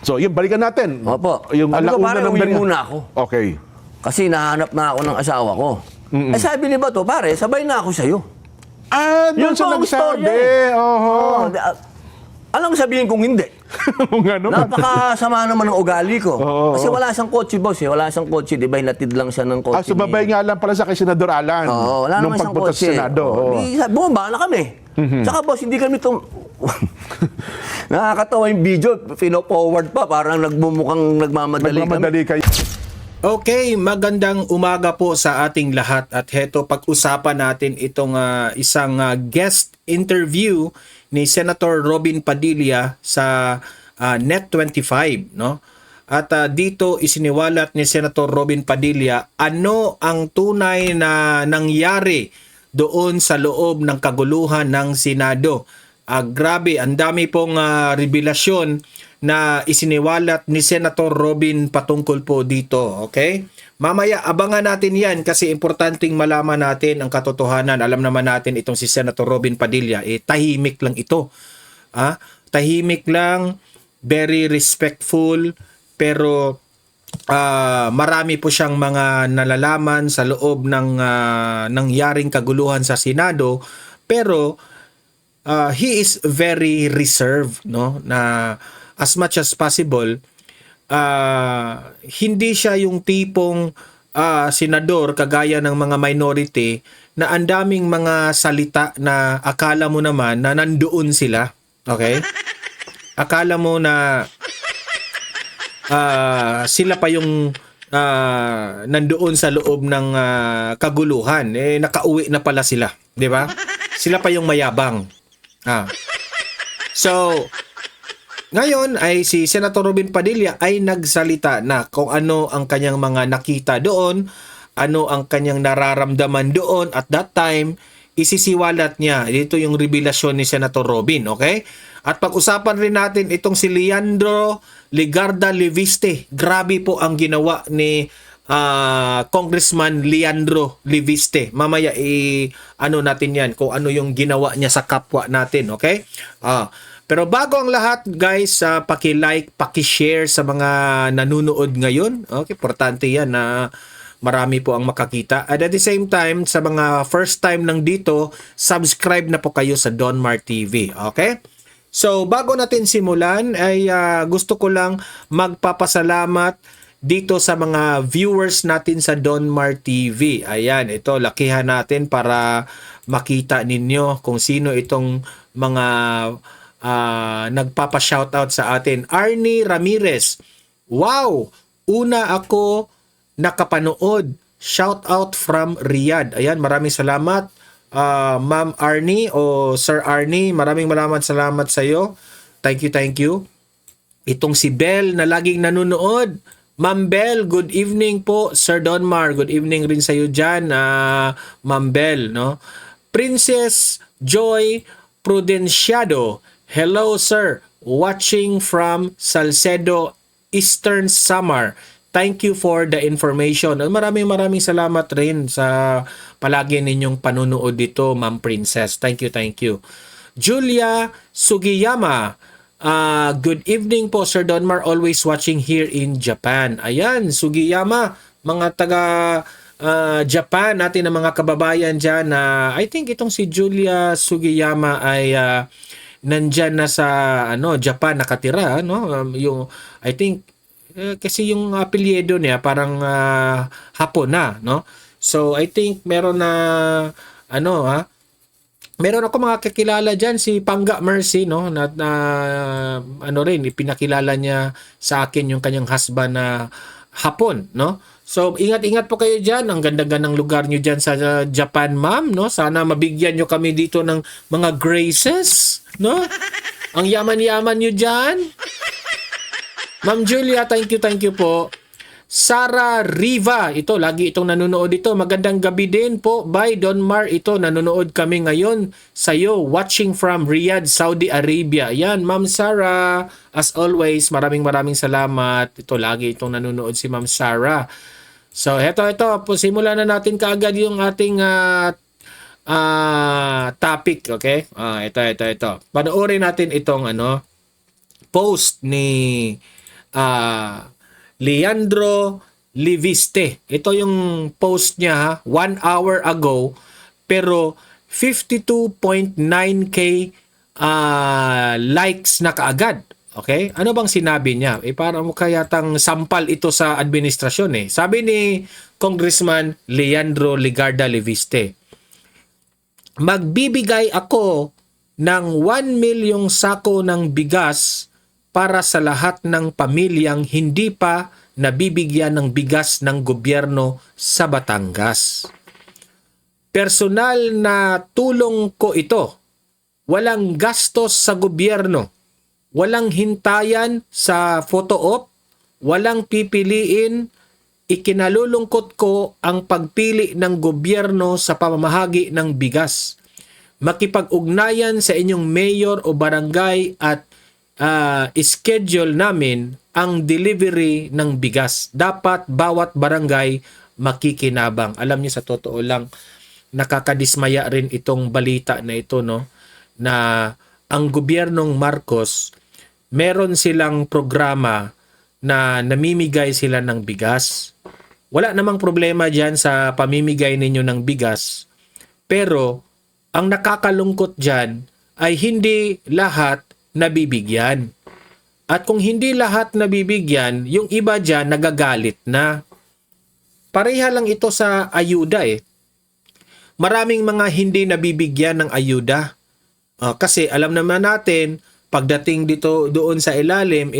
So, yun, balikan natin. Opo. Yung Sabi ko, alauna pare, ng uwi Berian. muna ako. Okay. Kasi nahanap na ako ng asawa ko. Eh sabi ni Bato, pare, sabay na ako sa'yo. Doon Yun siya po ang nagsabi. istorya eh. Oho. Alam mo sabihin kung hindi. Nga naman. Napakasama naman ng ugali ko. Oo, Kasi wala siyang kotse, boss. Wala siyang kotse. Di ba, hinatid lang siya ng kotse. Sumabay nga lang pala sa kay Senador Alan. Oo, wala nung naman siyang pagpunta kotse. sa Senado. Oo. Bumaba na kami. Tsaka, boss, hindi kami nakakatawa yung video. Pino-forward pa. Parang nagmumukhang nagmamadali kami. Nagmamadali kayo. Okay, magandang umaga po sa ating lahat at heto pag-usapan natin itong isang guest interview ni Senator Robin Padilla sa Net25, no? At dito isiniwalat ni Senator Robin Padilla ano ang tunay na nangyari doon sa loob ng kaguluhan ng Senado. Grabe, ang dami pong revelasyon na isiniwalat ni Senator Robin patungkol po dito, okay? Mamaya abangan natin yan kasi importanteng malaman natin ang katotohanan. Alam naman natin itong si Senator Robin Padilla, tahimik lang ito. Tahimik lang, very respectful, pero marami po siyang mga nalalaman sa loob ng nangyaring kaguluhan sa Senado, pero he is very reserved, no, na as much as possible hindi siya yung tipong senador kagaya ng mga minority na ang daming mga salita na akala mo naman na nandoon sila, okay? Akala mo na sila pa yung nandoon sa loob ng kaguluhan, nakauwi na pala sila, di ba? Sila pa yung mayabang. So, ngayon ay si Senator Robin Padilla ay nagsalita na kung ano ang kanyang mga nakita doon, ano ang kanyang nararamdaman doon at that time, isisiwalat niya. Dito yung revelasyon ni Senator Robin, okay? At pag-usapan rin natin itong si Leandro Legarda Leviste. Grabe po ang ginawa ni Congressman Leandro Leviste. Mamaya ano natin yan, kung ano yung ginawa niya sa kapwa natin, okay? Pero bago ang lahat, guys, paki-like, paki-share sa mga nanonood ngayon. Okay, importante yan na marami po ang makakita. At at the same time, sa mga first time nang dito, subscribe na po kayo sa Donmar TV. Okay? So, bago natin simulan, ay gusto ko lang magpapasalamat dito sa mga viewers natin sa Donmar TV. Ayan, ito, lakihan natin para makita ninyo kung sino itong mga nagpapa-shoutout sa atin. Arnie Ramirez. Wow! Una ako nakapanood. Shoutout from Riyadh. Ayan, maraming salamat. Ma'am Arnie o Sir Arnie, maraming salamat sa iyo. Thank you, thank you. Itong si Bell na laging nanonood. Ma'am Bell, good evening po. Sir Donmar, good evening rin sa iyo dyan. Ma'am Bell, no? Princess Joy Prudenciado. Hello, sir. Watching from Salcedo, Eastern Samar. Thank you for the information. Maraming salamat rin sa palagi ninyong panunood dito, Ma'am Princess. Thank you, thank you. Julia Sugiyama. Good evening po, Sir Donmar. Always watching here in Japan. Ayan, Sugiyama. Mga taga Japan natin ang mga kababayan dyan. I think itong si Julia Sugiyama ay nandyan na sa Japan nakatira, no? Yung I think kasi yung apelyido niya parang Hapon na, no? So I think meron na meron ako mga kakilala diyan, si Pangga Mercy, no? Na rin ipinakilala niya sa akin yung kanyang husband na Hapon, no? So, ingat-ingat po kayo dyan. Ang ganda-gandang lugar nyo dyan sa Japan, ma'am, no? Sana mabigyan nyo kami dito ng mga graces, no? Ang yaman-yaman nyo dyan. Ma'am Julia, thank you po. Sara Riva, ito, lagi itong nanonood ito. Magandang gabi din po. By Donmar, ito, nanonood kami ngayon sa'yo. Watching from Riyadh, Saudi Arabia. Yan, Ma'am Sara. As always, maraming salamat. Ito, lagi itong nanonood si Ma'am Sara. So, ito. Simulan na natin kaagad yung ating topic, okay? Ito. Panoorin natin itong post ni Leandro Liviste. Ito yung post niya, ha, 1 hour ago, pero 52.9k likes na kaagad. Okay? Ano bang sinabi niya? Parang kaya tang sampal ito sa administrasyon eh. Sabi ni Congressman Leandro Ligarda Liviste, magbibigay ako ng 1 milyong sako ng bigas para sa lahat ng pamilyang hindi pa nabibigyan ng bigas ng gobyerno sa Batangas. Personal na tulong ko ito. Walang gastos sa gobyerno. Walang hintayan sa photo-op. Walang pipiliin. Ikinalulungkot ko ang pagpili ng gobyerno sa pamamahagi ng bigas. Makipag-ugnayan sa inyong mayor o barangay at schedule namin ang delivery ng bigas. Dapat bawat barangay makikinabang. Alam niyo, sa totoo lang, nakakadismaya rin itong balita na ito, no? Na ang gobyernong Marcos, meron silang programa na namimigay sila ng bigas. Wala namang problema dyan sa pamimigay ninyo ng bigas. Pero, ang nakakalungkot dyan ay hindi lahat nabibigyan. At kung hindi lahat nabibigyan, yung iba dyan nagagalit na. Pareha lang ito sa ayuda eh. Maraming mga hindi nabibigyan ng ayuda. Kasi alam naman natin, pagdating dito doon sa ilalim,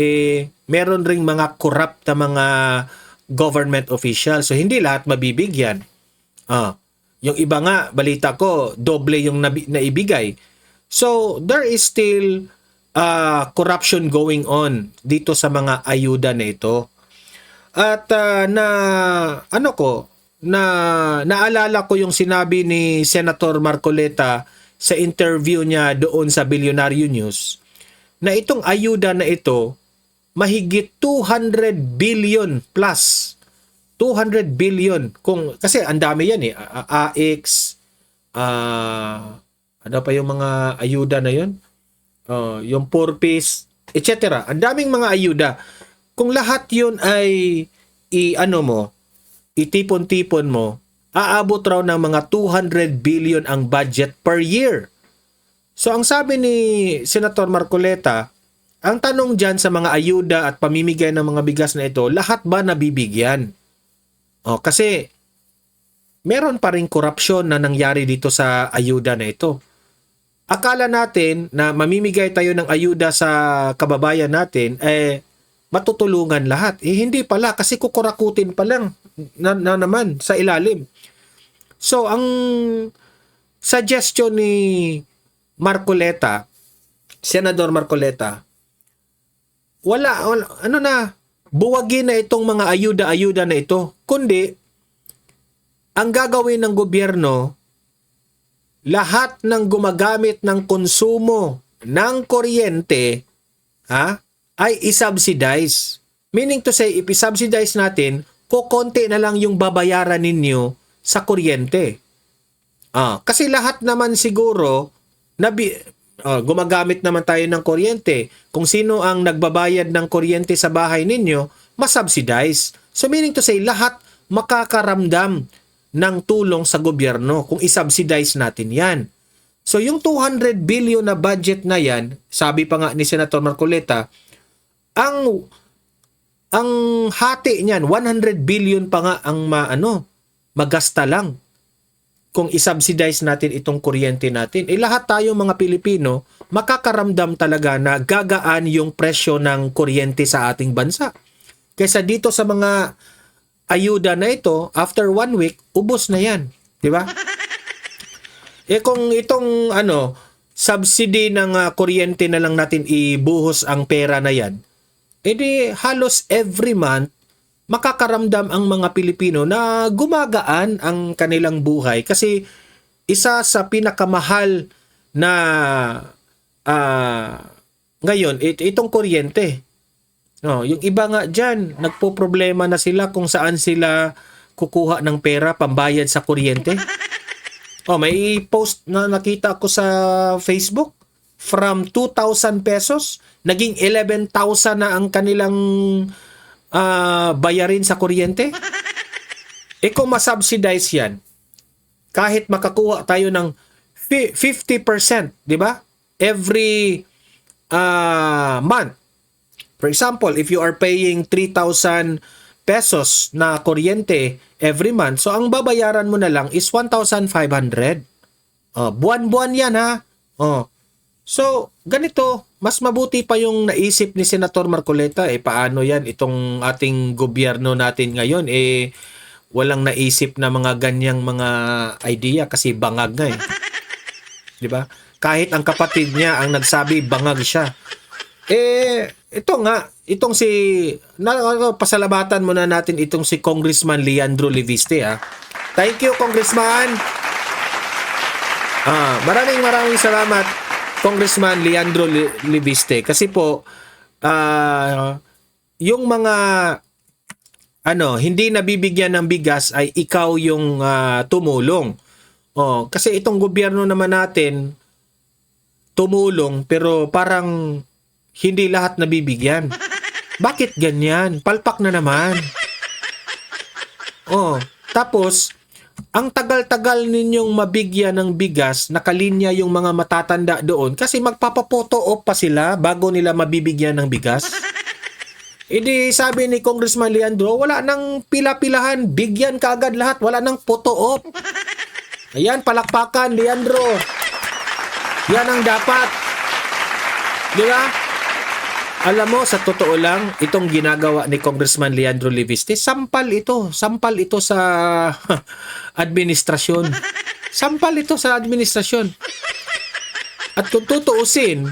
meron ring mga corrupt na mga government officials. So, hindi lahat mabibigyan. Yung iba nga, balita ko, doble yung naibigay. So, there is still corruption going on dito sa mga ayuda na ito. At naalala ko yung sinabi ni Senator Marcoleta sa interview niya doon sa Billionaire News na itong ayuda na ito mahigit 200 billion plus. 200 billion. Kasi ang dami yan eh. AX, ano pa yung mga ayuda na yun? Yung purpose, etc. Ang daming mga ayuda. Kung lahat yun ay itipon-tipon mo, aabot raw ng mga 200 billion ang budget per year. So ang sabi ni Senator Marcoleta, ang tanong dyan sa mga ayuda at pamimigay ng mga bigas na ito, lahat ba nabibigyan? Kasi meron pa rin korupsyon na nangyari dito sa ayuda na ito. Akala natin na mamimigay tayo ng ayuda sa kababayan natin, matutulungan lahat. Hindi pala, kasi kukurakutin pa lang na naman sa ilalim. So, ang suggestion ni Marcoleta, Senador Marcoleta, buwagin na itong mga ayuda-ayuda na ito. Kundi, ang gagawin ng gobyerno, lahat ng gumagamit ng konsumo ng kuryente ay isubsidize. Meaning to say, if isubsidize natin, kukonti na lang yung babayaran ninyo sa kuryente. Kasi lahat naman siguro, gumagamit naman tayo ng kuryente. Kung sino ang nagbabayad ng kuryente sa bahay ninyo, masubsidize. So meaning to say, lahat makakaramdam ng tulong sa gobyerno kung isubsidize natin yan. So yung 200 billion na budget na yan, sabi pa nga ni Senator Marcoleta, ang hati niyan, 100 billion pa nga ang magasta lang kung isubsidize natin itong kuryente natin. Lahat tayo mga Pilipino, makakaramdam talaga na gagaan yung presyo ng kuryente sa ating bansa. Kaysa dito sa mga ayuda na ito, after 1 week, ubos na yan. Di ba? Kung itong subsidy ng kuryente na lang natin ibuhos ang pera na yan, edi halos every month, makakaramdam ang mga Pilipino na gumagaan ang kanilang buhay. Kasi isa sa pinakamahal na ngayon, itong kuryente. Yung iba nga dyan, nagpo-problema na sila kung saan sila kukuha ng pera pambayad sa kuryente. May post na nakita ko sa Facebook. from 2,000 pesos, naging 11,000 na ang kanilang bayarin sa kuryente. Kung masubsidize yan, kahit makakuha tayo ng 50%, di ba? Every month. For example, if you are paying 3,000 pesos na kuryente every month, so ang babayaran mo na lang is 1,500. Buwan-buwan yan, ha? So, ganito, mas mabuti pa yung naisip ni Senator Marcoleta. Paano yan? Itong ating gobyerno natin ngayon, walang naisip na mga ganyang mga idea kasi bangag na eh. Di ba? Kahit ang kapatid niya ang nagsabi, bangag siya. Ito nga, pasalamatan muna natin itong si Congressman Leandro Leviste, ha. Thank you, Congressman. Maraming salamat, Congressman Leandro Leviste. Kasi po, yung mga hindi nabibigyan ng bigas ay ikaw yung tumulong. Kasi itong gobyerno naman natin tumulong pero parang hindi lahat nabibigyan. Bakit ganyan? Palpak na naman. Tapos, ang tagal-tagal ninyong mabigyan ng bigas, nakalinya yung mga matatanda doon kasi magpapapoto op pa sila bago nila mabibigyan ng bigas. Hindi sabi ni Congressman Leandro, wala nang pila-pilahan, bigyan kaagad lahat, wala nang photo op. Ayan, palakpakan, Leandro. Yan ang dapat. Di ba? Alam mo, sa totoo lang, itong ginagawa ni Congressman Leandro Leviste, sampal ito sa administrasyon. Sampal ito sa administrasyon. At kung tutuusin,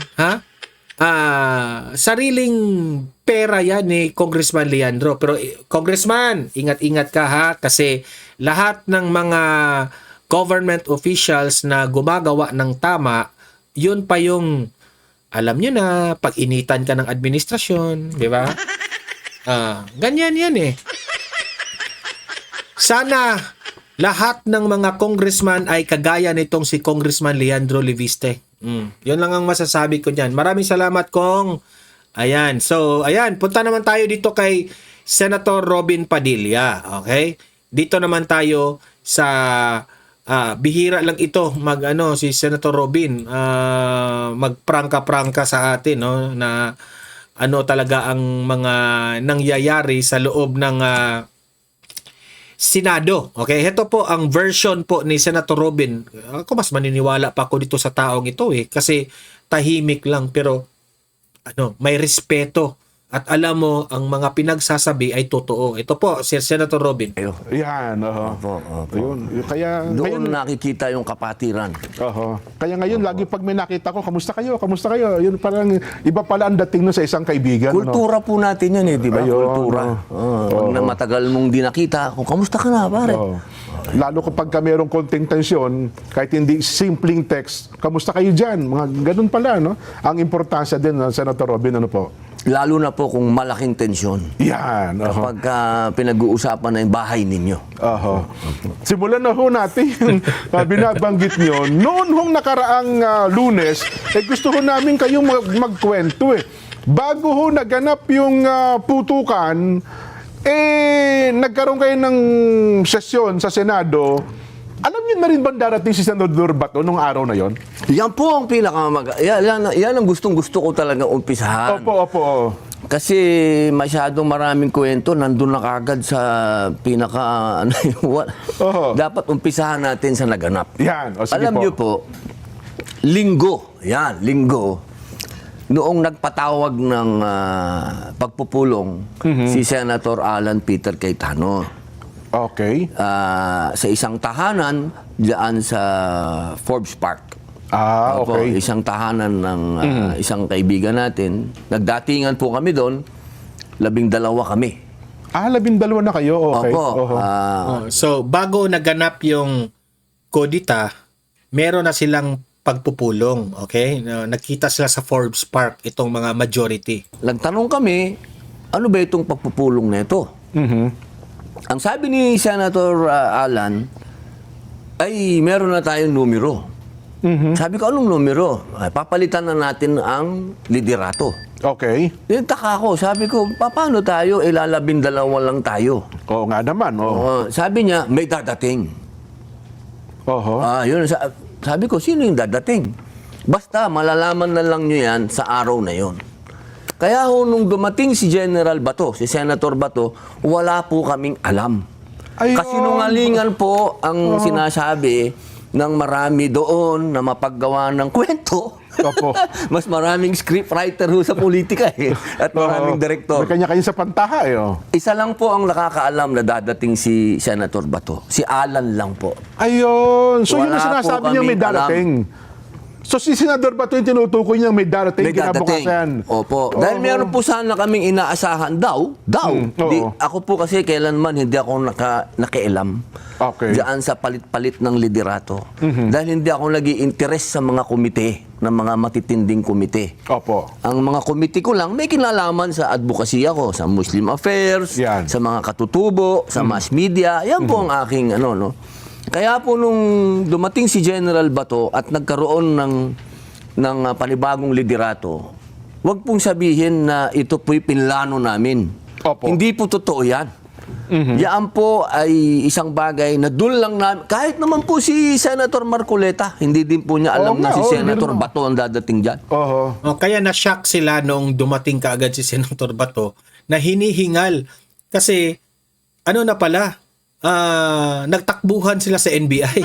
sariling pera yan ni Congressman Leandro. Pero Congressman, ingat-ingat ka, ha, kasi lahat ng mga government officials na gumagawa ng tama, yun pa yung alam nyo na, pag-initan ka ng administrasyon, di ba? Ganyan yan eh. Sana lahat ng mga congressman ay kagaya nitong si Congressman Leandro Leviste. Yun lang ang masasabi ko dyan. Maraming salamat, Kong. Ayan. So, ayan. Punta naman tayo dito kay Senator Robin Padilla. Okay? Dito naman tayo sa bihira lang ito si Senator Robin magprangka-prangka sa atin, no, na talaga ang mga nangyayari sa loob ng Senado. Okay, ito po ang version po ni Senator Robin. Ako mas maniniwala pa ako dito sa taong ito kasi tahimik lang pero may respeto. At alam mo, ang mga pinagsasabi ay totoo. Ito po, si Senator Robin. Yan, Opo. Ayun. Kaya, Doon nakikita yung kapatiran. Kaya ngayon, lagi pag may nakita ko, kamusta kayo? Kamusta kayo? Yun parang iba pala ang dating sa isang kaibigan. Kultura po natin yan di ba? Kultura. Pag na matagal mong di nakita, kamusta ka na, pare? Lalo kapag mayroong konting tensyon, kahit hindi simpleng text, kamusta kayo dyan? Mga ganun pala, no? Ang importansya din, Senator Robin, po? Lalo na po kung malaking tensyon. Yan. Kapag pinag-uusapan na yung bahay ninyo. Simulan na ho natin yung binabanggit nyo. Noon hong nakaraang Lunes, gusto ho namin kayong magkwento Bago ho naganap yung putukan, nagkaroon kayo ng sesyon sa Senado. Alam niyo na rin ba darating si Senador Bato nung araw na yon? Yan po ang yan ang gustong-gusto ko talagang umpisahan. Opo. Kasi masyadong maraming kwento, nandun na kagad sa pinaka, dapat umpisahan natin sa naganap. Yan, sige Alam niyo po, linggo, noong nagpatawag ng pagpupulong si Senator Alan Peter Cayetano. Okay. Sa isang tahanan diyan sa Forbes Park. Okay. Isang tahanan ng isang kaibigan natin. Nagdatingan po kami doon. 12 kami. 12 na kayo? Okay. Opo. So, bago naganap yung kodita, meron na silang pagpupulong. Okay? Nakita sila sa Forbes Park, itong mga majority. Nagtanong kami, ano ba itong pagpupulong na ito? Ang sabi ni Senator Alan, ay meron na tayong numero. Sabi ko, anong numero? Ay, papalitan na natin ang liderato. Okay. Taka ko, sabi ko, paano tayo? Ilalabindalawa lang tayo. Oo nga naman. Oo. Sabi niya, may dadating. Oho. Yun, sabi ko, sino yung dadating? Basta, malalaman na lang nyo yan sa araw na yon. Kaya nung dumating si General Bato, si Senator Bato, wala po kaming alam. Ayun. Kasinungalingan po ang sinasabi ng marami doon na mapaggawa ng kwento. Opo. Mas maraming scriptwriter ho sa politika at maraming direktor. May kanya-kanya sa pantaha Isa lang po ang nakakaalam na dadating si Senator Bato. Si Alan lang po. Ayun. So yun Wala ang sinasabi po niya may kaming darating. So si Senador Bato yung tinutukoy niya may darating May dadating. kinabukasan. Opo. Dahil meron po sana kaming inaasahan daw. oo. Ako po kasi kailanman hindi ako nakialam. Okay. Diyan sa palit-palit ng liderato. Dahil hindi ako nag-i-interest sa mga komite, ng mga matitinding komite. Opo. Ang mga komite ko lang, may kinalaman sa advocacy ako, sa Muslim affairs, Yan. sa mga katutubo, sa mass media. Yan po ang aking no. Kaya po nung dumating si General Bato at nagkaroon ng panibagong liderato, wag pong sabihin na ito po'y pinlano namin. Opo. Hindi po totoo yan. Yan po ay isang bagay na doon lang namin, kahit naman po si Senator Marcoleta, hindi din po niya alam Oo na nga, si oo, Senator hindi naman. Bato ang dadating dyan. Oho. Kaya na-shock sila nung dumating kaagad si Senator Bato na hinihingal. Kasi, na pala, nagtakbuhan sila sa NBI.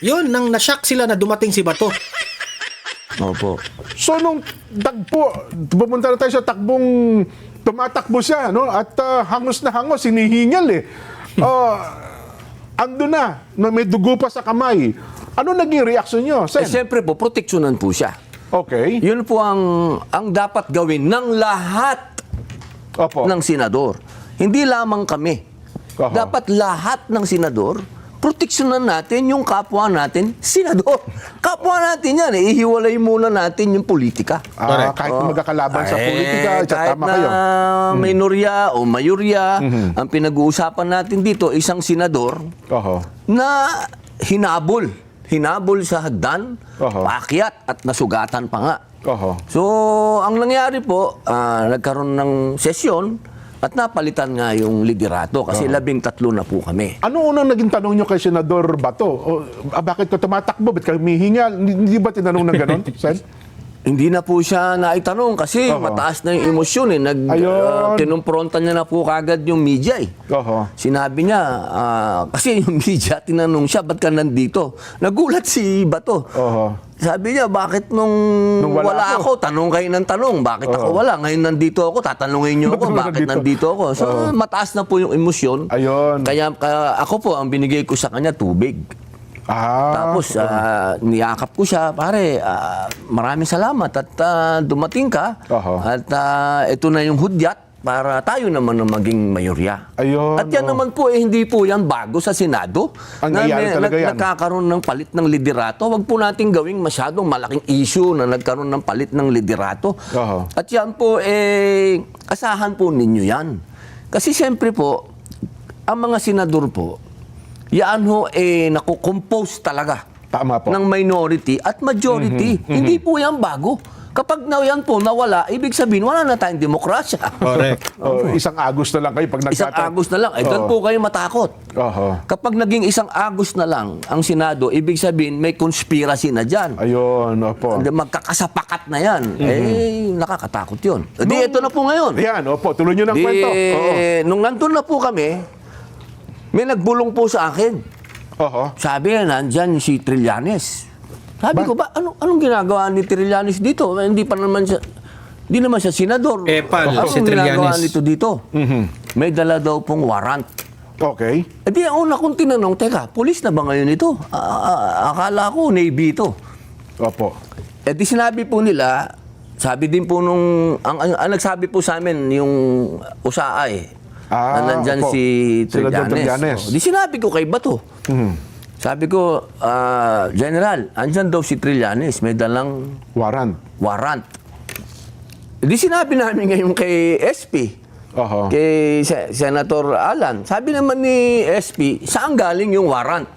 Yun, nang na-shock sila na dumating si Bato. Opo. So nung pumunta na tayo sa takbong tumatakbo siya, no? At hangos na hangos, hinihingal ando na may dugo pa sa kamay. Ano naging reaksyon niyo, Sen? Siyempre po, proteksyonan po siya. Okay. Yun po ang dapat gawin ng lahat Opo. ng senador. Hindi lamang kami. Aha. Dapat lahat ng senador, proteksyonan natin yung kapwa natin, senador. Kapwa natin yan. Ihiwalay muna natin yung politika. Correct. Kahit magkakalaban sa politika, kahit tama na kayo. minorya o mayorya, ang pinag-uusapan natin dito, isang senador Oho. na hinabol sa hagdan, Oho. paakyat at nasugatan pa nga. Oho. So, ang nangyari po, nagkaroon ng sesyon at napalitan nga yung liderato kasi 13 na po kami. Ano unang naging tanong niyo kay Senador Bato? Bakit ka tumatakbo? Ba't ka humihingal? Hindi ba tinanong ng ganon, Sen? Hindi na po siya naitanong kasi Oho. mataas na yung emosyon. Ayun. Kinumpronta niya na po kagad yung media. Oho. Sinabi niya, kasi yung media, tinanong siya, ba't ka nandito? Nagulat si Bato. Oho. Sabi niya, bakit nung wala wala ako? ako, tanong kayo ng tanong, bakit ako wala? Ngayon nandito ako, tatanungin niyo ako, bakit nandito ako? So, mataas na po yung emosyon. Ayun. Kaya ako po, ang binigay ko sa kanya, tubig. Tapos, niyakap ko siya, pare, maraming salamat at dumating ka. Oho. At ito na yung hudyat para tayo naman ang maging mayorya. Ayun, At yan naman po, hindi po yan bago sa Senado. Ang nangyari talaga yan. Nagkakaroon ng palit ng liderato. Huwag po natin gawing masyadong malaking issue na nagkaroon ng palit ng liderato. Oho. At yan po, asahan po ninyo yan. Kasi siyempre po, ang mga senador po, yan ho, nakukompose talaga Tama po. ng minority at majority. Hindi po yan bago. Kapag yan po nawala, ibig sabihin, wala na tayong demokrasya. Correct. Isang Agos na lang kayo pag Isang Agos na lang, doon po kayo matakot. Oho. Kapag naging isang Agos na lang ang Senado, ibig sabihin may conspiracy na dyan. Ayun, opo. Magkakasapakat na yan. Nakakatakot yun. Di, ito na po ngayon. Ayan, opo. Tuloy nyo ng Di, kwento. Oo. nung nandun na po kami, may nagbulong po sa akin. Oho. Sabi, nandyan si Trillanes. Sabi ko, anong ginagawa ni Trillanes dito? Hindi pa naman siya, hindi naman siya senador. Epal, Anong si ginagawa Trillanes. nito dito? May dala daw pong warrant. Okay. Di, una kong tinanong, teka, pulis na ba ngayon ito? Akala ko, Navy ito. Opo. Di sinabi po nila, sabi din po nung, ang nagsabi po sa amin, yung USAA na nandyan opo. si Senador Trillanes. Di sinabi ko kay Bato. Sabi ko, General, andyan daw si Trillanes, may dalang warrant. Di sinabi namin ngayon kay SP, Oho. kay Senator Alan. Sabi naman ni SP, saan galing yung warrant?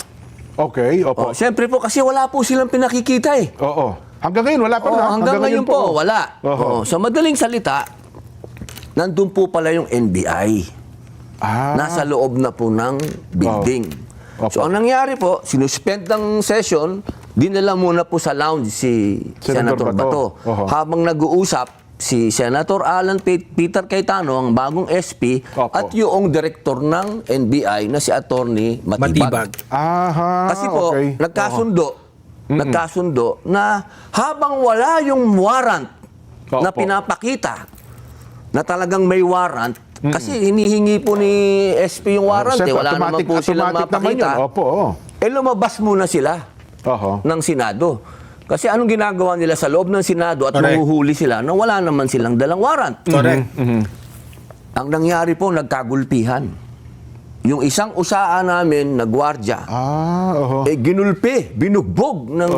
Okay, opo. Siyempre po, kasi wala po silang pinakikita eh. Oo. Hanggang ngayon, wala pa rin. Oo, ha? hanggang ngayon po, wala. Oho. Sa madaling salita, nandun po pala yung NBI. Ah, Nasa loob na po ng building. Opo. So, ang nangyari po, sinuspend ng session, dinala muna po sa lounge si Senator Senator Bato. Bato. Oho. Habang nag-uusap, si Senator Alan Peter Cayetano, ang bagong SP, Opo. at yung director ng NBI na si Attorney Matibag. aha, Kasi po, okay. nagkasundo na habang wala yung warrant na Opo. pinapakita na talagang may warrant, kasi hinihingi po ni SP yung warrant, Siyempre, wala naman po silang automatic naman mapakita. yun. Opo, oo. Lumabas muna sila Oho. ng Senado. Kasi anong ginagawa nila sa loob ng Senado at Correct. nahuhuli sila na wala naman silang dalang warrant. Correct. Ang nangyari po, nagkagulpihan. Yung isang usaan namin na gwardya, Oho. ginulpi, binugbog ng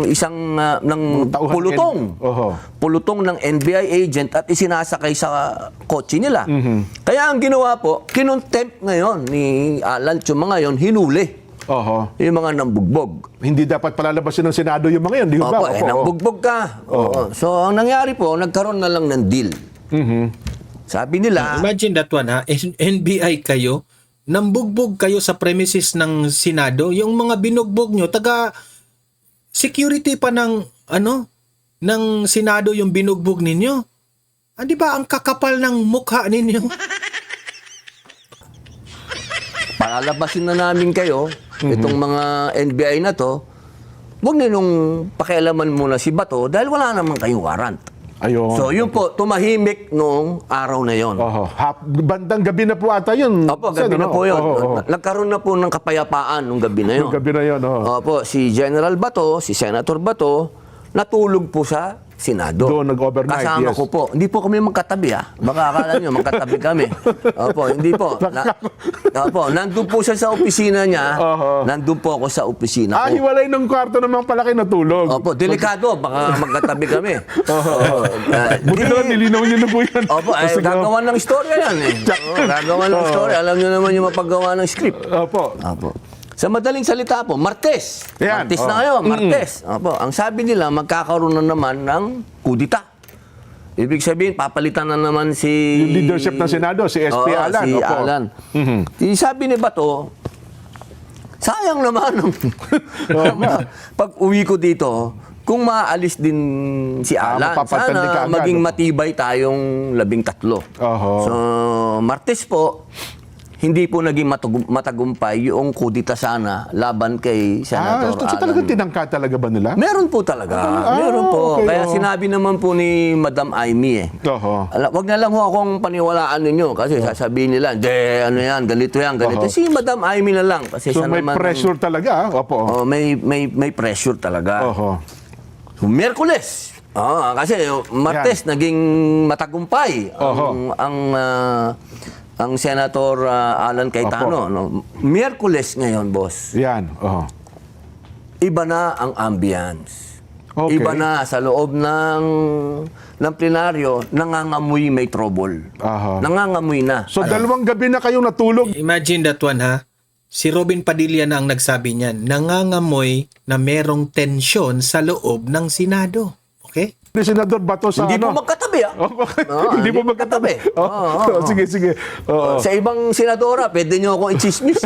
isang ng Tauhan pulutong. Oho. Pulutong ng NBI agent at isinasakay sa kotse nila. Kaya ang ginawa po, kinontempt ngayon ni Alan Chuma ngayon, hinuli Oho. yung mga nambugbog. Hindi dapat palalabasin ng Senado yung mga yun, di ba? Opo, nambugbog ka. Oo. So, ang nangyari po, nagkaroon na lang ng deal. Sabi nila, Imagine that one ha, NBI kayo, nambugbog kayo sa premises ng Senado, yung mga binugbog nyo, taga security pa ng ng Senado yung binugbog ninyo. Ah, di ba ang kakapal ng mukha ninyo? palalabasin na namin kayo, itong mga NBI na to, huwag ninong pakialaman muna si Bato dahil wala naman kayong warrant. Ayun. So, yun po, tumahimik noong araw na yon. Oho. Bandang gabi na po ata yun. Opo, gabi Sen, na ano? po yun. Oho. Nagkaroon na po ng kapayapaan nung gabi na yun. Yung gabi na yun, oho. Opo, si General Bato, si Senator Bato, natulog po sa Senado. Doon nag-overnight, Kasama yes. ko po. Hindi po kami magkatabi Baka akala nyo, magkatabi kami. Opo, hindi po. Opo, nandun po siya sa opisina niya. Oho. Nandun po ako sa opisina ko. Hiwalay ng kwarto ng mga palaki natulog. Opo, delikado. Baka magkatabi kami. Opo. Buti na nilinaw niyo na po yan. Opo, Sige, gagawa ng istorya yan gagawa ng istorya. Alam nyo naman yung mapaggawa ng script. Opo. Opo. Sa madaling salita po, Martes. Yan, Martes na oh. ngayon, Martes. Opo. Ang sabi nila, magkakaroon na naman ng kudita. Ibig sabihin, papalitan na naman si... Yung leadership ng Senado, si SP Alan. Si Opo. Alan. Sabi ni Bato, sayang naman. Pag uwi ko dito, kung maalis din si Alan, mapapatandi ka sana agad, maging opo. matibay tayong 13. Oho. So, Martes po, hindi po naging matagumpay yung kudita sana laban kay Senator So Alan. talagang tinangka talaga ba nila? Meron po talaga. Meron po. okay, Kaya oo. sinabi naman po ni Madam Amy Oho. Wag na lang ho akong paniwalaan ninyo kasi sasabihin nila, ano yan, ganito yan, ganito. Oho. Si Madam Amy na lang. Kasi So siya may naman, pressure talaga. Opo. may pressure talaga. Oho. So, Miyerkules. Kasi Martes naging matagumpay Oho. ang Senator Alan Cayetano. No? Miyerkules ngayon, boss. Yan. Oho. Iba na ang ambience. Okay. Iba na sa loob ng plenaryo, nangangamoy may trouble. Aha. Nangangamoy na. So dalawang gabi na kayong natulog. Imagine that one ha. Si Robin Padilla na ang nagsabi niyan, nangangamoy na merong tensyon sa loob ng Senado. Okay? Ni Senador Bato sa Hindi ano? po magkatabi Hindi po magkatabi. Sige, sige. Oo. Sa ibang senadora, pwede nyo akong i-chismis.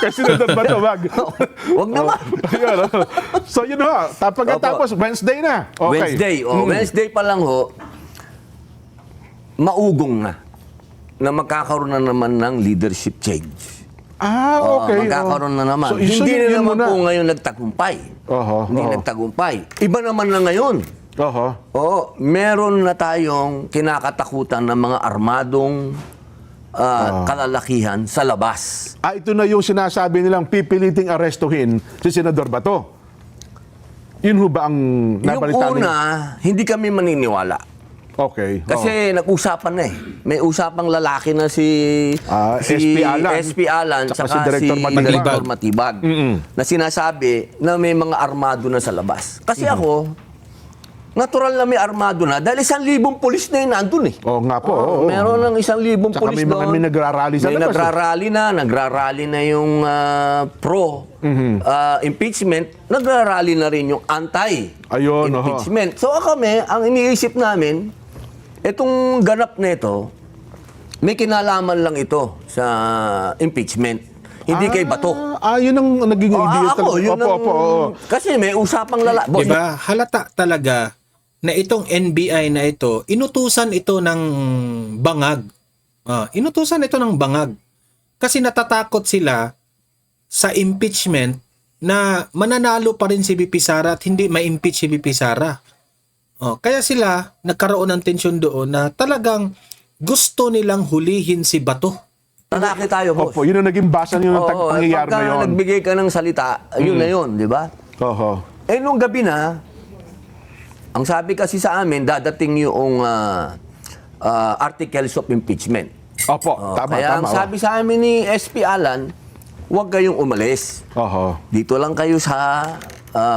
Kasi Senador Bato, wag. Huwag naman. Ayun, so yun ho, pagkatapos Wednesday na. Okay. Wednesday. Wednesday pa lang ho, maugong na magkakaroon na naman ng leadership change. Okay. Magkakaroon na naman. So, Hindi yun na naman muna. po ngayon nagtagumpay. Hindi Oho. nagtagumpay. Iba naman na ngayon. Oho. Meron na tayong kinakatakutan ng mga armadong kalalakihan sa labas. Ito na yung sinasabi nilang pipiliting arestuhin si Senador Bato. Yun ho ba ang Yung nabalitaan una, hindi kami maniniwala. Okay. Kasi nag-usapan na May usapang lalaki na si SP Alan. SP Alan Tsaka tsaka si Director Matibag. Director Matibag na sinasabi na may mga armado na sa labas. Kasi ako, natural na may armado na dahil 1,000 pulis na yun nandun eh. Oo nga po. oo. Meron ng 1,000 Saka pulis may mga doon. may nagrarally sa May labas, nagrarally na yung pro-impeachment, nagrarally na rin yung Ayun, anti-impeachment. So kami, ang iniisip namin, itong ganap na ito, may kinalaman lang ito sa impeachment. Hindi kay Bato. Yun ang naging idea Ako, yun Opo, ang... opo, oo. Kasi may usapang lala. Boss, Diba? Halata talaga na itong NBI na ito, inutusan ito ng bangag. Inutusan ito ng bangag. Kasi natatakot sila sa impeachment na mananalo pa rin si VP Sara at hindi ma-impeach si VP Sara. Kaya sila nagkaroon ng tensyon doon na talagang gusto nilang hulihin si Bato. lalaki tayo, boss. Opo, yun ang naging basa niyo ng Oo, pangyayari na pagka yun. nagbigay ka ng salita, yun na yun, di ba? Oho. Nung gabi na, ang sabi kasi sa amin, dadating yung articles of impeachment. Opo, tama, Kaya tama. ang sabi sa amin ni SP Alan, huwag kayong umalis. Oho. Dito lang kayo sa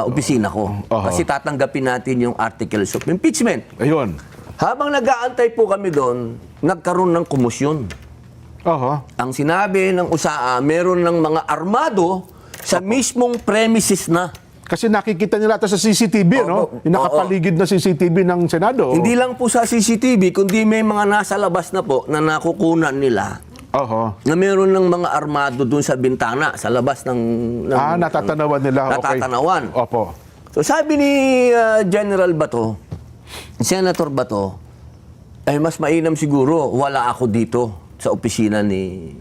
opisina ko. Oho. Kasi tatanggapin natin yung articles of impeachment. Ayun. Habang nag-aantay po kami doon, nagkaroon ng komusyon. Oho. Ang sinabi ng USAA, meron ng mga armado sa mismong premises na. Kasi nakikita nila ito sa CCTV, no? Yung nakapaligid na CCTV ng Senado. Hindi lang po sa CCTV, kundi may mga nasa labas na po na nakukunan nila Oho. na meron ng mga armado doon sa bintana, sa labas ng Natatanawan nila. Okay. natatanawan. Opo. So sabi ni General Bato, Senator Bato, ay mas mainam siguro wala ako dito sa opisina ni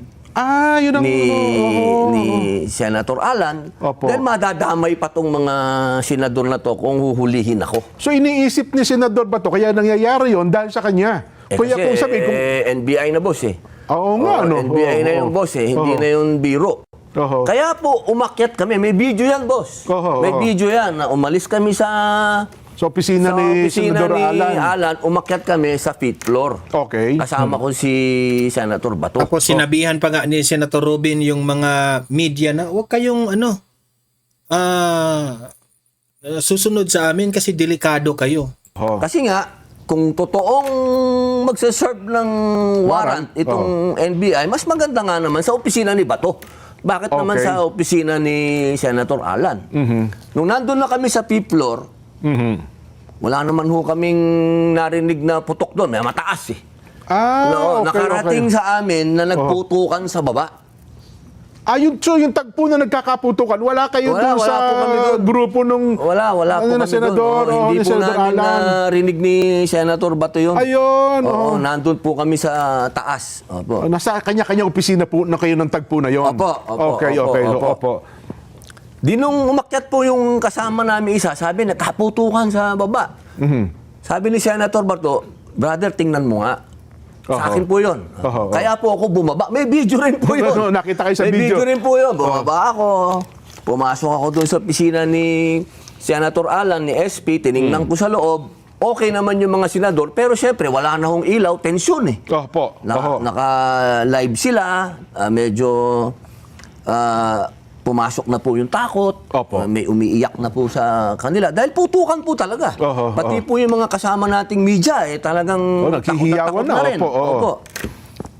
Yun ang... ni Senator Alan. Opo. Dahil madadamay pa tong mga senador na to kung huhulihin ako. So iniisip ni Senador Bato, kaya nangyayari yon dahil sa kanya. Kaya Kasi kung sabi, kung... NBI na boss eh. Oo nga, no? NBI na yung Oo. boss eh, hindi Oo. na yung biro. Oho. Kaya po, umakyat kami. May video yan, boss. Oho, May oho. video yan. Na umalis kami sa Sa opisina ni Senador Alan. Umakyat kami sa 5th floor. Okay. Kasama ko si Senator Bato. Tapos sinabihan pa nga ni Senator Robin yung mga media na huwag kayong susunod sa amin kasi delikado kayo. Oho. Kasi nga, kung totoong magsaserve ng warrant itong NBI, mas maganda nga naman sa opisina ni Bato. Bakit naman Okay. sa opisina ni Senator Alan? Nung nandun na kami sa 5th floor, wala naman ho kaming narinig na putok doon. May mataas eh. Okay, nakarating okay. sa amin na nagputukan sa baba. Yung tagpo na nagkakaputukan, wala kayo Wala, doon wala sa po kami doon. grupo nung... Wala po na kami Senador, doon. Hindi ni po Senador namin Alan. narinig ni Senator Bato yun. Ayun, Oo, oo. nandun po kami sa taas. Opo. Nasa kanya-kanya opisina po na kayo ng tagpo na yon. Opo, Okay. Opo. Di nung umakyat po yung kasama namin isa, sabi, nagkaputukan sa baba. Sabi ni Senator Bato, brother, tingnan mo nga. Sa Oho. akin po yun. Oho. Kaya po ako bumaba. May video rin po yun. Oo, nakita kayo sa May video. video rin po yun. Bumaba ako. Pumasok ako doon sa opisina ni Senator Alan, ni SP. Tiningnan ko sa loob. Okay naman yung mga senador. Pero syempre, wala na hong ilaw. Tensyon eh. Opo. Naka-live sila. Medyo pumasok na po yung takot. Opo. May umiiyak na po sa kanila. Dahil putukan po talaga. Oho, Pati po yung mga kasama nating media, talagang naghihiyawan takot na. rin. Opo, oo. Opo.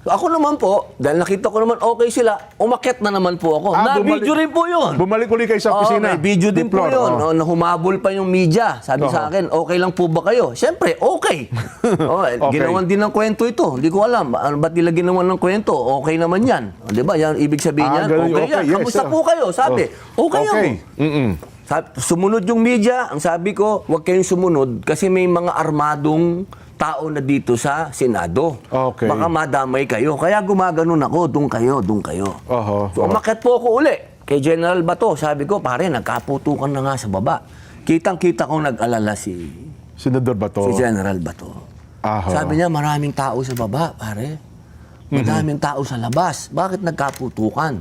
So, ako naman po, dahil nakita ko naman okay sila, umakyat na naman po ako. Na-video rin po yun. Bumalik ulit kayo sa Oo, opisina. may video din po Floor, yun. oo. Na humabol pa yung media. Sabi sa akin, okay lang po ba kayo? Siyempre, okay. Okay. Ginawan din ng kwento ito. Hindi ko alam. Ba't nila ginawan ng kwento? Okay naman yan. O, di ba? Yan, ibig sabihin yan. ganun, Okay yan. yes, Kamusta sir. po kayo? Sabi, okay ako. Sumunod yung media. Ang sabi ko, huwag kayong sumunod kasi may mga armadong tao na dito sa Senado. Okay. Baka madamay kayo. Kaya gumaganon ako, doon kayo. Oho. So, umakyat po ako uli kay General Bato. Sabi ko, pare, nagkaputukan na nga sa baba. Kitang-kita kong nag-alala si Senador Bato. General Bato. Aha. Sabi niya, maraming tao sa baba, pare. Madaming tao sa labas. Bakit nagkaputukan?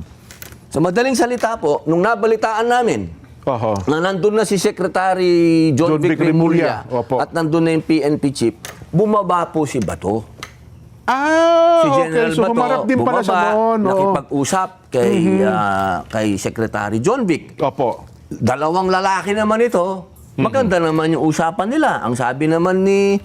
Sa madaling salita po, nung nabalitaan namin, Oho. na nandun na si Secretary John Vic Remulla Opo. at nandun na yung PNP chief, bumaba po si Bato. Si General okay. So Bato, humarap din pala sa noon. Oo. nakipag-usap kay Secretary John Vic. Opo. Dalawang lalaki naman ito, Maganda naman yung usapan nila. Ang sabi naman ni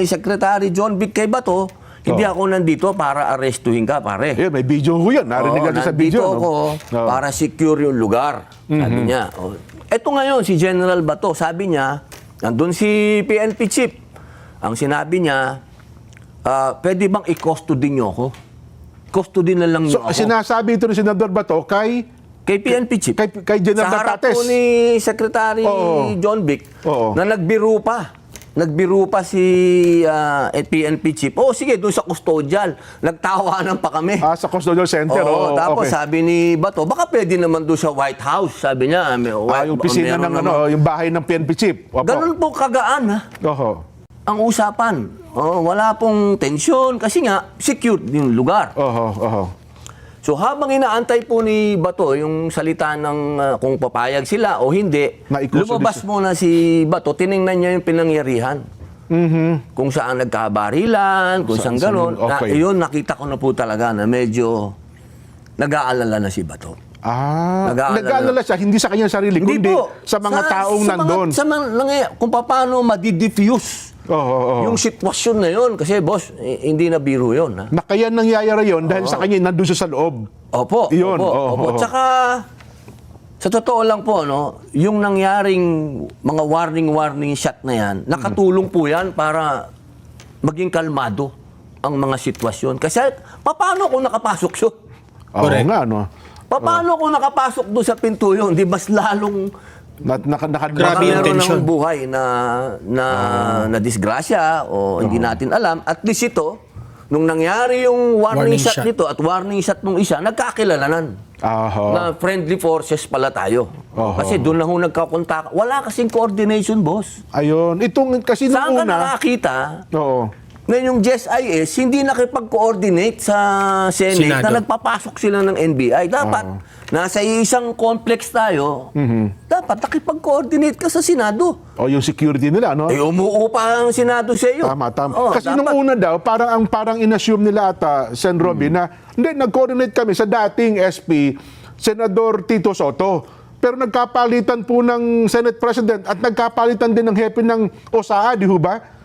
Secretary John Vic kay Bato, hindi ako nandito para arestuhin ka, pare. Eh, may video ko yan. Narinig natin sa nandito video. ako para secure yung lugar, sabi niya. Eto ngayon, si General Bato, sabi niya, nandun si PNP chief. Ang sinabi niya, pwede bang i-custody niyo ako? Custody na lang niyo So, ako. sinasabi ito ni Senador Bato Kay PNP chief. kay General Sa harap Batates. po ni Secretary Oo. John Vic Oo. na nagbiro pa. Nagbiro pa si PNP chief. Oh, sige, doon sa custodial. Nagtawanan pa kami. Sa Custodial Center. Oo, tapos okay. sabi ni Bato, baka pwede naman doon sa White House. Sabi niya, Yung pisina ng yung bahay ng PNP chief. Opo. Ganun po kagaan, ha? Oho. Ang usapan. Wala pong tensyon kasi nga, secured yung lugar. Oho. So habang inaantay po ni Bato yung salita ng kung papayag sila o hindi, Na-i-custody lumabas muna si Bato, tiningnan niya yung pinangyarihan. Kung saan nagkabarilan, kung saan gano'n. okay. Yun, nakita ko na po talaga na medyo nag-aalala na si Bato. Nag-aalala siya, hindi sa kanyang sarili, kundi sa mga taong nandun. Kung paano madi-diffuse Oho. yung sitwasyon na yun. Kasi boss, hindi na biro yun. Ha? Na kaya nangyayari yun dahil sa kanya nandun siya sa loob. Opo. Yun, Opo. oo. Tsaka, sa totoo lang po, yung nangyaring mga warning shot na yan, nakatulong po yan para maging kalmado ang mga sitwasyon. Kasi, paano kung nakapasok yun? Oo nga, Paano kung nakapasok doon sa pinto yun? Di mas lalong Grabe yung meron tension. ng buhay na disgrasya o hindi natin alam. At least ito, nung nangyari yung warning shot nito at warning shot nung isa, nagkakilalanan. Na friendly forces pala tayo. Kasi doon na ho nagkakontak. Wala kasing coordination, boss. Ayun. Itong kasi Saan nung ka una. nakakita? Oo. Ngayon yung GSIS, hindi nakipag-coordinate sa Senate Senado. na nagpapasok sila ng NBI. Dapat, nasa isang complex tayo, dapat nakipag-coordinate ka sa Senado. O yung security nila, no? Eh, umuupa ang Senado sa iyo. Tama. Kasi dapat. nung una daw, parang in-assume nila ata, Sen. Robby, na hindi, nag-coordinate kami sa dating SP, Senador Tito Soto. Pero nagkapalitan po ng Senate President at nagkapalitan din ng hepe ng OSAA, di ho ba?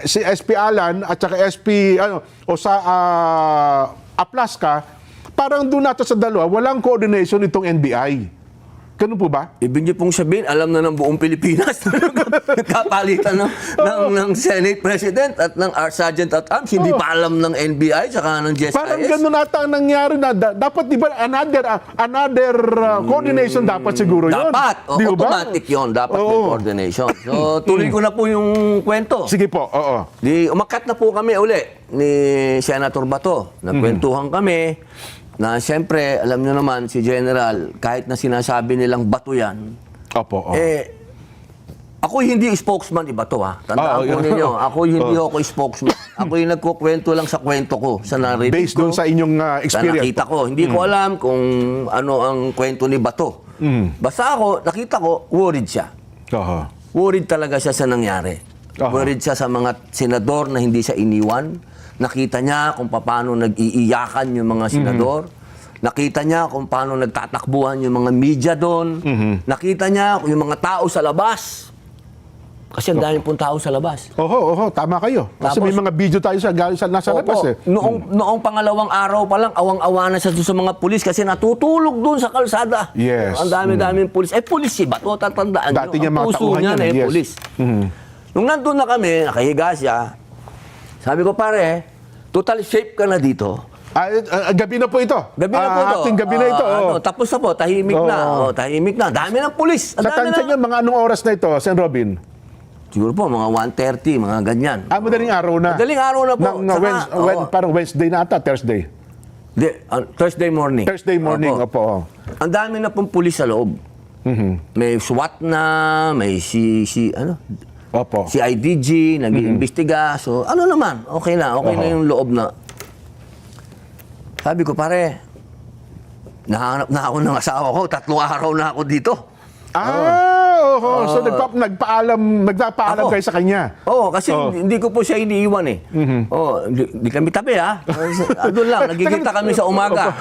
Si SP Alan at saka SP Aplaska, parang doon natin sa dalawa, walang coordination itong NBI. Ganun po ba? Ibig niyo pong sabihin, alam na ng buong Pilipinas nagkapalitan ng Senate President at ng Sergeant at Arms. Hindi pa alam ng NBI tsaka ng GSIS. Parang ganun ata ang nangyari na dapat di ba another coordination dapat siguro yun. Dapat. Di ba? Automatic yun. Dapat may coordination. So, tuloy ko na po yung kwento. Sige po, oo. Umakat na po kami uli ni Senator Bato. Nagkwentuhan kami na siyempre, alam nyo naman, si General, kahit na sinasabi nilang Bato yan, Opo. ako hindi spokesman ni Bato, ha. Tandaan po yun. ninyo, ako hindi ako spokesman. Ako yung nagkukwento lang sa kwento ko, sa narrative Based ko. doon sa inyong Sa experience. nakita ko. Hindi ko alam kung ano ang kwento ni Bato. Basta ako, nakita ko, worried siya. Oho. Worried talaga siya sa nangyari. Worried siya sa mga senador na hindi siya iniwan. Nakita niya kung paano nag-iiyakan yung mga senador. Nakita niya kung paano nagtatakbuhan yung mga media doon. Nakita niya kung yung mga tao sa labas. Kasi ang dami pong tao sa labas. Oho, tama kayo. Kasi Tapos- may mga video tayo nasa labas eh. Noong pangalawang araw pa lang, awang-awa na siya sa mga pulis kasi natutulog doon sa kalsada. Yes. Ang dami-daming pulis. Pulis si Bato, tatandaan Dati niya nyo. mga Ang puso tauhan niya yun, na yes. pulis. Nung nandun na kami, nakahiga siya, sabi ko, pare, total shape ka na dito. Gabi na po ito. Gabi na po ito. Ating gabi na ito. Tapos na po, tahimik na. Tahimik na. Dami ng pulis. Sa tansya niyo, mga anong oras na ito, Sen. Robin? Siguro po, mga 1:30, mga ganyan. Madaling araw na. Madaling araw na po. Ng parang Wednesday na ata, Thursday. Thursday morning. Thursday morning, opo. Ang dami na pong pulis sa loob. May SWAT na, may Opo. si IDG, nag-iimbestiga. So, ano naman, okay na yung loob na. Sabi ko, pare, nahanap na ako ng asawa ko, 3 araw na ako dito. So nagpapaalam Ako. kayo sa kanya. Oo, kasi hindi ko po siya iniiwan eh. Hindi kami tabi ha. Doon lang, nagkikita kami sa umaga.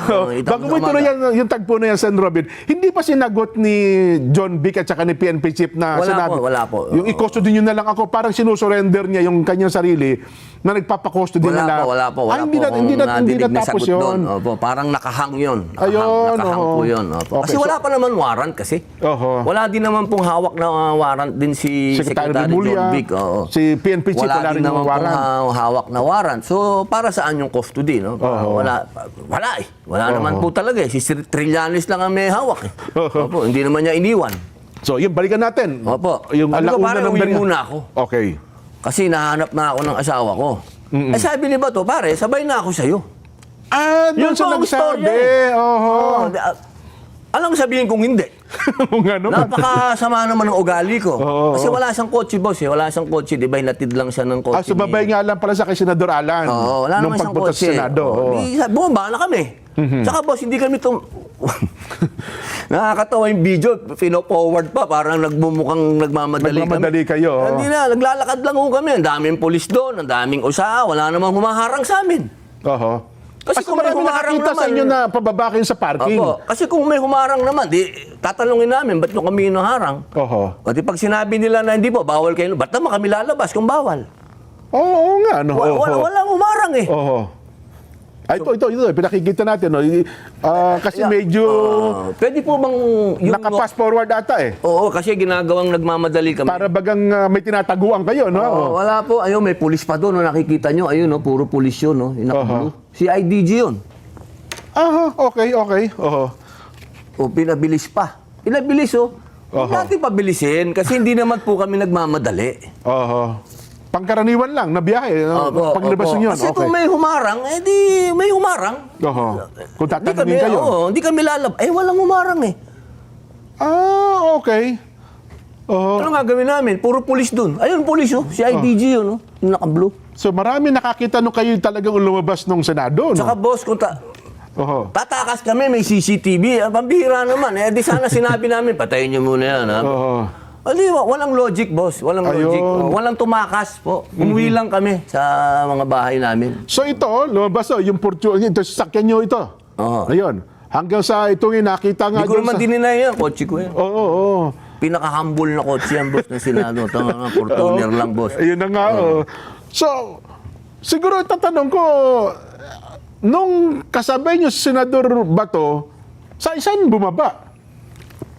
Bago mo ituloy yung tagpo na yan, Sen. Robin, hindi pa sinagot ni John Vic at saka ni PNP Chief na Wala sinabi, po, wala po. Yung i-custody nyo na lang ako, parang sinusurrender niya yung kanyang sarili na nagpapakustody na lang. Wala po. Hindi na tapos yun. Opo, parang nakahang yun. Ayun, Nakahang po yun. Opo. Okay, Kasi wala pa naman warrant kasi. Oho. Wala din naman pong hawak na warrant din si Secretary Secretary Remulla, John Vic. Oo. si PNP Chief, wala rin din naman yung warrant. pong hawak na warrant. So, para saan yung custody? No? Wala eh. Wala naman po talaga eh. Si Trillanes lang ang may hawak eh. Opo, hindi naman niya iniwan. So, yun, balikan natin. Opo. Yung Sabi ko, alauna pare, ng uwi Beria. muna ako. Okay. Kasi nahanap na ako ng asawa ko. Eh sabi ni Bato, pare, sabay na ako sa'yo. Doon Yun siya po ang nagsabi. istorya eh. Oho. Alam mo sabihin kung hindi. Kung ano man. Napakasama naman ng ugali ko. Oo. Kasi wala siyang kotse, boss eh. Wala siyang kotse, di ba? Hinatid lang siya ng kotse. Sumabay nga lang pala sa kay Senador Alan. Oo, wala nung naman siyang pagpunta kotse. sa Senado. Oo. Bumaba na kami. Tsaka boss, hindi kami nakakatawa yung video, pino-forward pa, parang nagmumukhang nagmamadali Nagmamadali kami. kayo, oo. Hindi na, naglalakad lang ho kami. Ang daming pulis doon, ang daming usa, wala namang humaharang sa amin. Oho. Kasi kung may marami humarang nakakita sa naman- inyo na pababa kayo sa parking. Opo, kasi kung may humarang naman, di tatanungin namin, ba't nyo kami hinaharang? Oho. O di pag sinabi nila na hindi po, bawal kayo, ba't naman kami lalabas kung bawal? Oo nga, no. Oho. Walang humarang eh. Oho. Ito, pinakikita natin, no. Kasi medyo Pwede po bang naka-fast forward ata eh. Oo, kasi ginagawang nagmamadali kami. Para bagang may tinataguan kayo, no? Oo, wala po. Ayun, may pulis pa doon. No, nakikita nyo. Ayun, no, puro pulis yun. No, yung naka-blue. Si IDG yun. Okay. Oho. O, pinabilis pa. Pinabilis, oh. Huwag natin pabilisin kasi hindi naman po kami nagmamadali. Oho. Pangkaraniwan lang na biyahe, no? Opo, Paglabas opo. niyo yun. Kasi Okay. kung may humarang, eh di may humarang. Oho. Kung Hindi tatanungin kayo. hindi kami lalab. Eh, walang humarang eh. Okay. Oho. Ano nga gawin namin? Puro pulis dun. Ayun, pulis, oh. Si IDG yun, oh. Yung naka-blue. So marami nakakita nung kayo talagang lumabas ng Senado, no? Tsaka, boss, kung Oho. tatakas kami, may CCTV. Pambihira naman. Eh, di sana sinabi namin, patayin niyo muna yan, ha? Oho. Di, walang logic, boss. Walang logic. Ayun. Walang tumakas po. Umuwi lang kami sa mga bahay namin. So ito, lumabas yung ito, sasakyan nyo ito. Oo. Ayun. Hanggang sa itong nakita nga Hindi ko dyan naman dininay yan. Kotse ko yan. Oo. Pinaka-humble na kotse yan, boss, ng Senado. Tama nga, Fortuner lang, boss. Ayun na nga. So, siguro tatanong ko, nung kasabay nyo si Senador Bato, saan bumaba?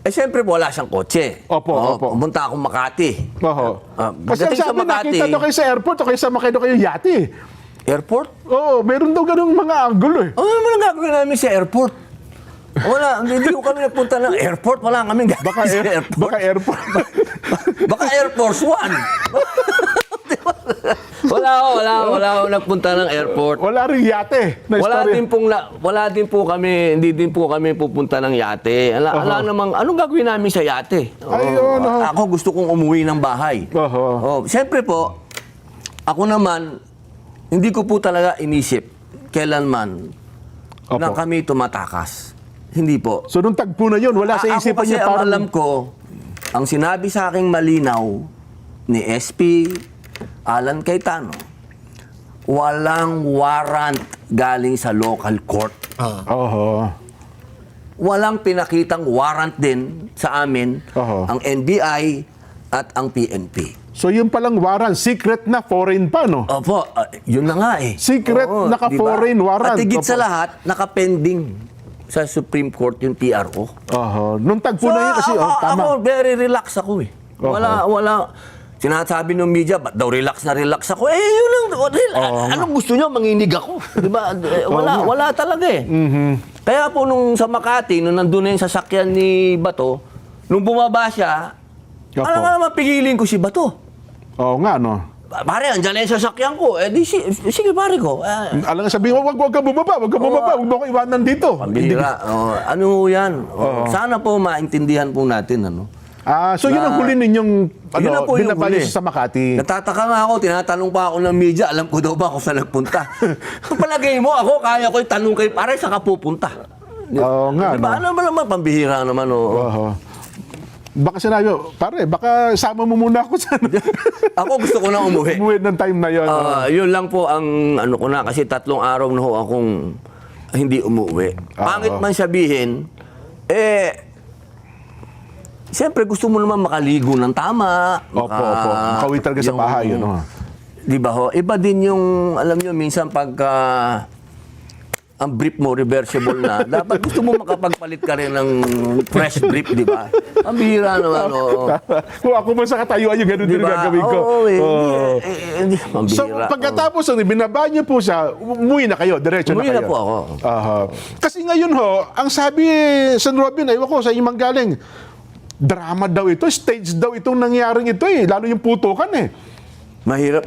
Eh, siyempre, wala siyang kotse. Opo. Pumunta akong Makati. Oho. Kasi ang Pagdating sa sabi, Makati, nakita nyo kayo sa airport o kayo sa makino kayo yate. airport? Oo, meron daw ganung mga angulo eh. Ano naman ang gagawin namin sa airport? Wala, hindi ko kami napunta ng airport. Wala kaming gagawin sa airport. Baka airport. Baka Air Force One. wala ako nagpunta ng airport. Wala rin yate. Na Wala din po kami, hindi din po kami pupunta ng yate. Ala namang, anong gagawin namin sa yate? Ayun, Ako gusto kong umuwi ng bahay. Oho. Siyempre po, ako naman, hindi ko po talaga inisip kailanman Opo. na kami tumatakas. Hindi po. So nung tagpo na yun, wala sa isipan Ako kasi niya ang parang... alam ko, ang sinabi sa aking malinaw ni SP Alan Cayetano, walang warrant galing sa local court. Oho. Walang pinakitang warrant din sa amin Oho. ang NBI at ang PNP. So yun palang warrant, secret na foreign pa, no? Opo, yun na nga eh. Secret, naka-foreign warrant. At higit sa Opo. lahat, nakapending sa Supreme Court yung TRO. Oho. Nung tagpo na yun kasi, tama. Ako, very relax ako eh. Wala. Sinasabi ng media, ba't daw relax ako? Eh, yun lang. Anong gusto nyo? Manginig ako. Di ba? Wala talaga eh. Kaya po nung sa Makati, nung nandun na yung sasakyan ni Bato, nung bumaba siya, Opo. alam nga naman, pigilin ko si Bato. Oo nga, no? Pare, andyan na yung sasakyan ko. Eh, sige pare ko. Alam nga sabihin, wag ka bumaba, wag mo ko iwanan dito. Pambihira. Ano yan? Sana po maintindihan po natin, ano? So yun ang huli ninyong Yun na po yung binabalis huli. sa Makati. Natataka nga ako, tinatanong pa ako ng media, alam ko daw ba kung saan nagpunta? Kung palagay mo, ako, kaya ko itanong kayo, pare, saan ka pupunta? Oo nga, Diba? no? Ano ba naman, pambihira naman, Oho. baka sinabi, pare, baka sama mo muna ako sa Ako gusto ko na umuwi. umuwi ng time na yun. Yun lang po ang ano ko na kasi 3 araw na ho akong hindi umuwi. Pangit man sabihin, siyempre gusto mo naman makaligo ng tama. Opo. Makauwi talaga sa bahay. Yun, Di ba ho? Iba din yung, alam nyo, minsan pagka ang brief mo reversible na, dapat gusto mo makapagpalit ka rin ng fresh brief, di ba? Ang bihira naman, oo. Kung ako man sa katayuan, yung ganun din ang gagawin ko. Oo, hindi. Ang So, bihira. pagkatapos ng binaba niyo po siya, umuwi na kayo, diretso na Umuwi kayo. na po ako. Aha. Kasi ngayon ho, ang sabi San Robin, aywan ko sa inyong galing, drama daw ito, stage daw itong nangyaring ito lalo yung putukan Mahirap.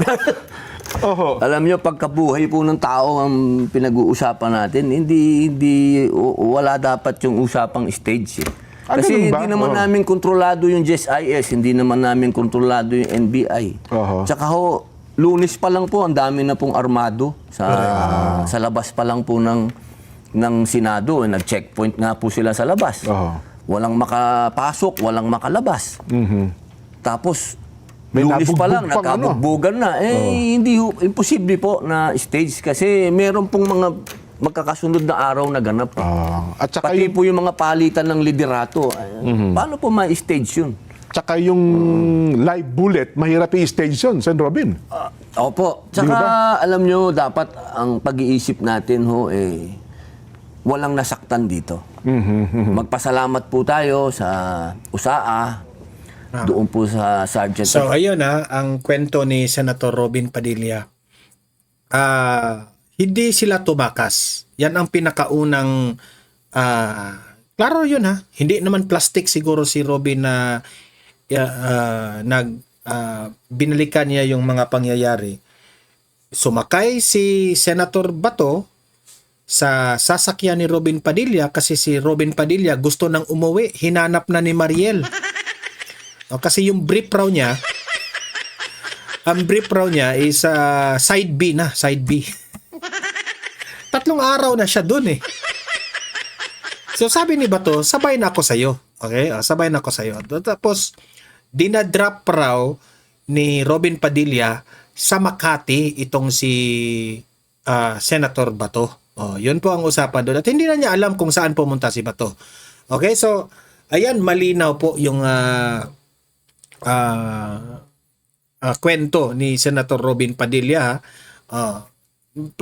Oho. Alam nyo, pagkabuhay po ng tao ang pinag-uusapan natin, wala dapat yung usapang stage. ganun Kasi ba? hindi naman namin kontrolado yung GSIS, hindi naman namin kontrolado yung NBI. Oho. Tsaka ho, Lunes pa lang po, ang dami na pong armado sa labas pa lang po ng Senado. Nag-checkpoint nga po sila sa labas. Oho. Walang makapasok, walang makalabas. Tapos, May Lunes pa lang, nabugbog pang nagkabugbugan na. Hindi, imposible po na stage kasi meron pong mga magkakasunod na araw na ganap. At saka Pati yung, po yung mga palitan ng liderato. Paano po ma-stage yun? tsaka yung live bullet, mahirap i-stage yun, San Robin. Opo. Tsaka alam nyo, dapat ang pag-iisip natin walang nasaktan dito. Magpasalamat po tayo sa USAA, doon po sa Sergeant. So ayun ang kwento ni Senator Robin Padilla. Hindi sila tumakas. Yan ang pinakaunang klaro yun Hindi naman plastic siguro si Robin na binalikan niya yung mga pangyayari. Sumakay si Senator Bato sa sasakyan ni Robin Padilla kasi si Robin Padilla gusto nang umuwi. Hinanap na ni Mariel. Kasi yung brief raw niya, ang brief raw niya is side B na, side B. 3 araw na siya dun So sabi ni Bato, sabay na ako sa'yo. Okay? Sabay na ako sa'yo. Tapos, dinadrop raw ni Robin Padilla sa Makati itong si Senator Bato. Yun po ang usapan doon. At hindi na niya alam kung saan pumunta si Bato. Okay? So, ayan, malinaw po yung kwento ni Senator Robin Padilla.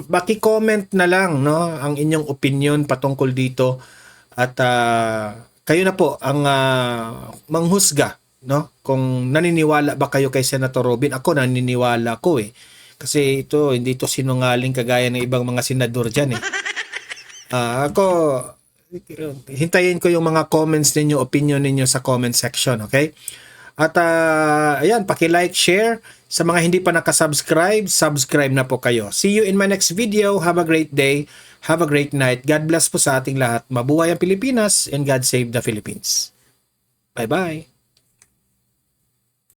Baki-comment na lang ang inyong opinion patungkol dito at kayo na po ang manghusga kung naniniwala ba kayo kay Senator Robin. Ako naniniwala ko kasi hindi ito sinungaling kagaya ng ibang mga senador dyan ako hintayin ko yung mga comments ninyo, opinion ninyo sa comment section, okay? At ayan, paki-like, share. Sa mga hindi pa nakasubscribe, subscribe na po kayo. See you in my next video. Have a great day. Have a great night. God bless po sa ating lahat. Mabuhay ang Pilipinas and God save the Philippines. Bye-bye.